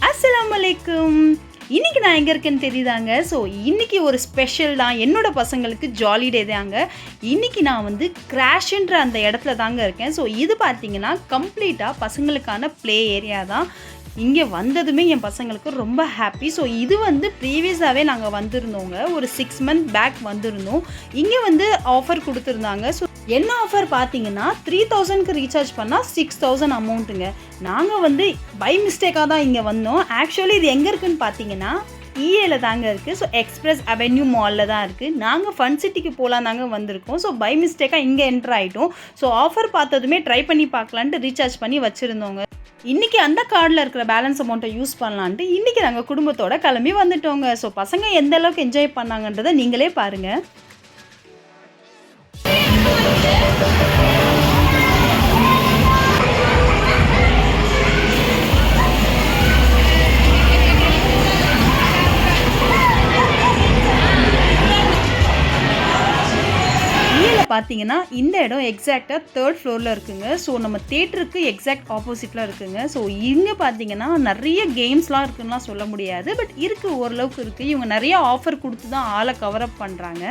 அஸ்ஸலாமு அலைக்கும். இன்னைக்கு நான் எங்கே இருக்கேன்னு தெரியுதாங்க. ஸோ இன்னைக்கு ஒரு ஸ்பெஷல் தான், என்னோட பசங்களுக்கு ஜாலி டே தாங்க. இன்னைக்கு நான் வந்து கிராஷ்ன்ற அந்த இடத்துல தாங்க இருக்கேன். ஸோ இது பார்த்தீங்கன்னா கம்ப்ளீட்டாக பசங்களுக்கான ப்ளே ஏரியா தான். இங்கே வந்ததுமே என் பசங்களுக்கு ரொம்ப ஹாப்பி. ஸோ இது வந்து ப்ரீவியஸாகவே நாங்கள் வந்திருந்தோங்க, ஒரு 6 மந்த் பேக் வந்திருந்தோம். இங்கே வந்து ஆஃபர் கொடுத்துருந்தாங்க. ஸோ என்ன ஆஃபர் பார்த்தீங்கன்னா 3000க்கு ரீசார்ஜ் பண்ணால் 6000 அமௌண்ட்டுங்க. நாங்கள் வந்து பை மிஸ்டேக்காக தான் இங்கே வந்தோம். ஆக்சுவலி இது எங்கே இருக்குதுன்னு பார்த்தீங்கன்னா இஏல தாங்க இருக்குது. ஸோ எக்ஸ்பிரஸ் அவென்யூ மாலில் தான் இருக்குது. நாங்கள் ஃபன் சிட்டிக்கு போகலாம் தாங்க வந்திருக்கோம். ஸோ பை மிஸ்டேக்காக இங்கே என்ட்ரு ஆகிட்டோம். ஸோ ஆஃபர் பார்த்ததுமே ட்ரை பண்ணி பார்க்கலான்ட்டு ரீசார்ஜ் பண்ணி வச்சுருந்தோங்க. இன்றைக்கி அந்த கார்டில் இருக்கிற பேலன்ஸ் அமௌண்ட்டை யூஸ் பண்ணலான்ட்டு இன்றைக்கி நாங்கள் குடும்பத்தோடு கிளம்பி வந்துட்டோங்க. ஸோ பசங்க எந்த அளவுக்கு என்ஜாய் பண்ணாங்கன்றதை நீங்களே பாருங்கள். பார்த்தீங்கன்னா இந்த இடம் எக்ஸாக்டாக 3rd ஃப்ளோரில் இருக்குங்க. ஸோ நம்ம தேட்டருக்கு எக்ஸாக்ட் ஆப்போசிட்டில் இருக்குங்க. ஸோ இங்கே பார்த்தீங்கன்னா நிறைய கேம்ஸ்லாம் இருக்குன்னுலாம் சொல்ல முடியாது, பட் இருக்குது, ஓரளவுக்கு இருக்குது. இவங்க நிறைய ஆஃபர் கொடுத்து தான் ஆளை கவர் அப் பண்ணுறாங்க.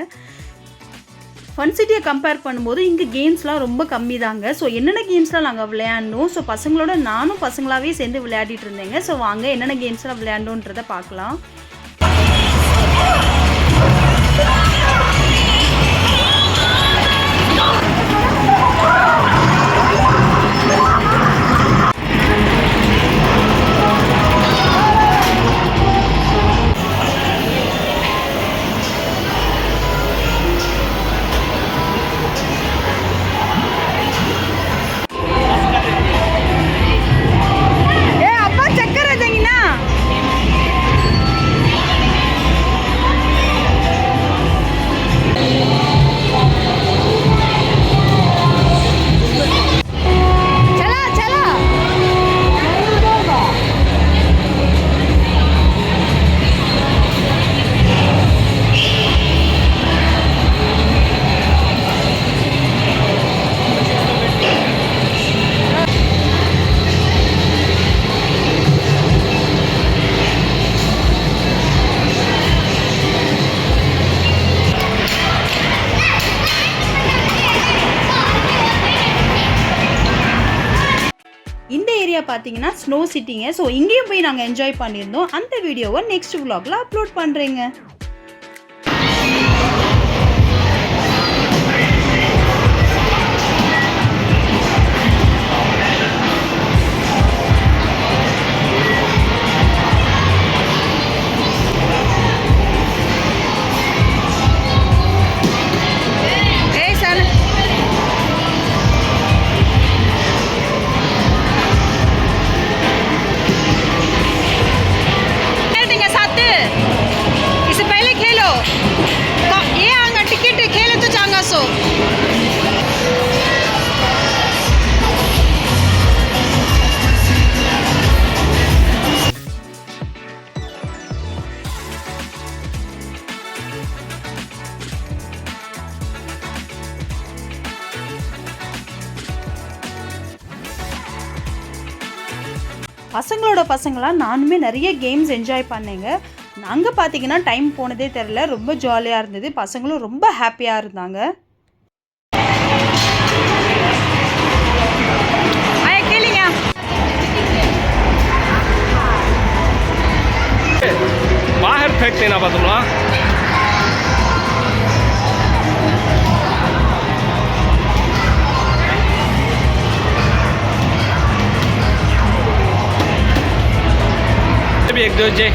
ஃபன் சிட்டியை கம்பேர் பண்ணும்போது இங்கே கேம்ஸ்லாம் ரொம்ப கம்மி தாங்க. ஸோ என்னென்ன கேம்ஸ்லாம் நாங்கள் விளையாடணும், ஸோ பசங்களோட நானும் பசங்களாகவே சேர்ந்து விளையாடிட்டு இருந்தேங்க. ஸோ வாங்க என்னென்ன கேம்ஸ்லாம் விளையாடணுன்றதை பார்க்கலாம். இந்த ஏரியா பார்த்தீங்கன்னா ஸ்னோ சிட்டிங்க. ஸோ இங்கேயும் போய் நாங்கள் என்ஜாய் பண்ணியிருந்தோம். அந்த வீடியோவை நெக்ஸ்ட் vlogல அப்லோட் பண்ணுறேங்க. பசங்களோட பசங்களாம் நானுமே நிறைய கேம்ஸ் என்ஜாய் பண்ணேங்க. நாங்கள் பார்த்தீங்கன்னா டைம் போனதே தெரில, ரொம்ப ஜாலியாக இருந்தது. பசங்களும் ரொம்ப ஹாப்பியாக இருந்தாங்க. बाहर फेंक देना बदला एक दो जे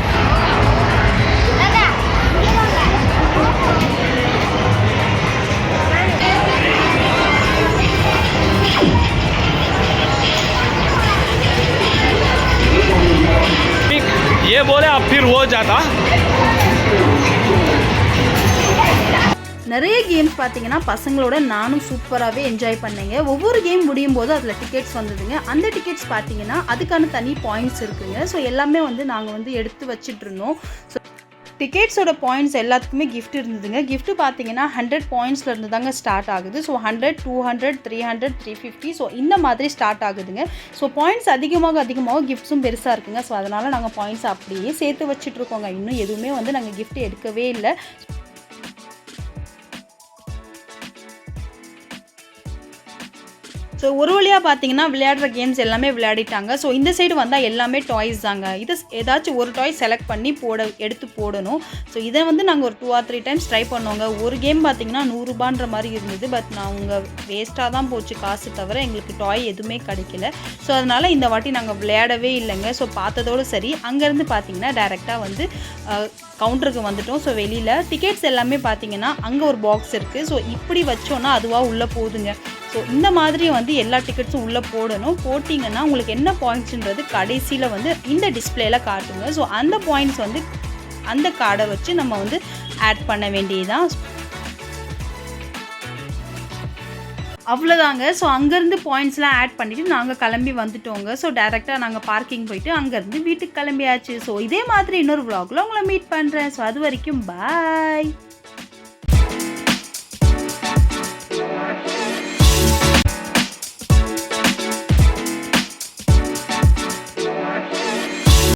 ये बोले अब फिर हो जाता. நிறைய கேம்ஸ் பார்த்தீங்கன்னா பசங்களோட நானும் சூப்பராகவே என்ஜாய் பண்ணேங்க. ஒவ்வொரு கேம் முடியும் போது அதில் டிக்கெட்ஸ் வந்ததுங்க. அந்த டிக்கெட்ஸ் பார்த்தீங்கன்னா அதுக்கான தனி பாயிண்ட்ஸ் இருக்குங்க. ஸோ எல்லாமே வந்து நாங்கள் வந்து எடுத்து வச்சிட்டு இருந்தோம். ஸோ டிக்கெட்ஸோட பாயிண்ட்ஸ் எல்லாத்துக்குமே கிஃப்ட் இருந்ததுங்க. கிஃப்ட் பார்த்தீங்கன்னா 100 பாயிண்ட்ஸ்லேருந்து தாங்க ஸ்டார்ட் ஆகுது. ஸோ 100, 200, 300, 350 ஸோ இந்த மாதிரி ஸ்டார்ட் ஆகுதுங்க. ஸோ பாயிண்ட்ஸ் அதிகமாக கிஃப்ட்ஸும் பெருசாக இருக்குங்க. ஸோ அதனால் நாங்கள் பாயிண்ட்ஸ் அப்படியே சேர்த்து வச்சுட்ருக்கோங்க. இன்னும் எதுவுமே வந்து நாங்கள் கிஃப்ட் எடுக்கவே இல்லை. ஸோ ஒரு வழியாக பார்த்தீங்கன்னா விளையாடுற கேம்ஸ் எல்லாமே விளையாடிட்டாங்க. ஸோ இந்த சைடு வந்தால் எல்லாமே டாய்ஸ் தாங்க. இதை ஏதாச்சும் ஒரு டாய் செலக்ட் பண்ணி எடுத்து போடணும். ஸோ இதை வந்து நாங்கள் ஒரு 2 or 3 டைம்ஸ் ட்ரை பண்ணோங்க. ஒரு கேம் பார்த்தீங்கன்னா 100 ரூபான்ற மாதிரி இருந்தது. பட் நாங்கள் வேஸ்ட்டாக தான் போச்சு காசு, தவிர எங்களுக்கு டாய் எதுவுமே கிடைக்கல. ஸோ அதனால் இந்த வாட்டி நாங்கள் விளையாடவே இல்லைங்க. ஸோ பார்த்ததோடு சரி. அங்கேருந்து பார்த்தீங்கன்னா டைரெக்டாக வந்து கவுண்டருக்கு வந்துட்டோம். ஸோ வெளியில் டிக்கெட்ஸ் எல்லாமே பார்த்தீங்கன்னா அங்கே ஒரு பாக்ஸ் இருக்குது. ஸோ இப்படி வச்சோன்னா அதுவாக உள்ளே போகுதுங்க. ஸோ இந்த மாதிரி வந்து எல்லா டிக்கெட்ஸும் உள்ளே போடணும். போட்டிங்கன்னா உங்களுக்கு என்ன பாயிண்ட்ஸுன்றது கடைசியில் வந்து இந்த டிஸ்பிளேயில் காட்டுங்க. ஸோ அந்த பாயிண்ட்ஸ் வந்து அந்த கார்டை வச்சு நம்ம வந்து ஆட் பண்ண வேண்டியதுதான். அவ்வளோதாங்க. ஸோ அங்கேருந்து பாயிண்ட்ஸ்லாம் ஆட் பண்ணிவிட்டு நாங்கள் கிளம்பி வந்துட்டோங்க. ஸோ டேரெக்டாக நாங்கள் பார்க்கிங் போயிட்டு அங்கேருந்து வீட்டுக்கு கிளம்பியாச்சு. ஸோ இதே மாதிரி இன்னொரு vlogல உங்களை மீட் பண்ணுறேன். ஸோ அது வரைக்கும் பாய்.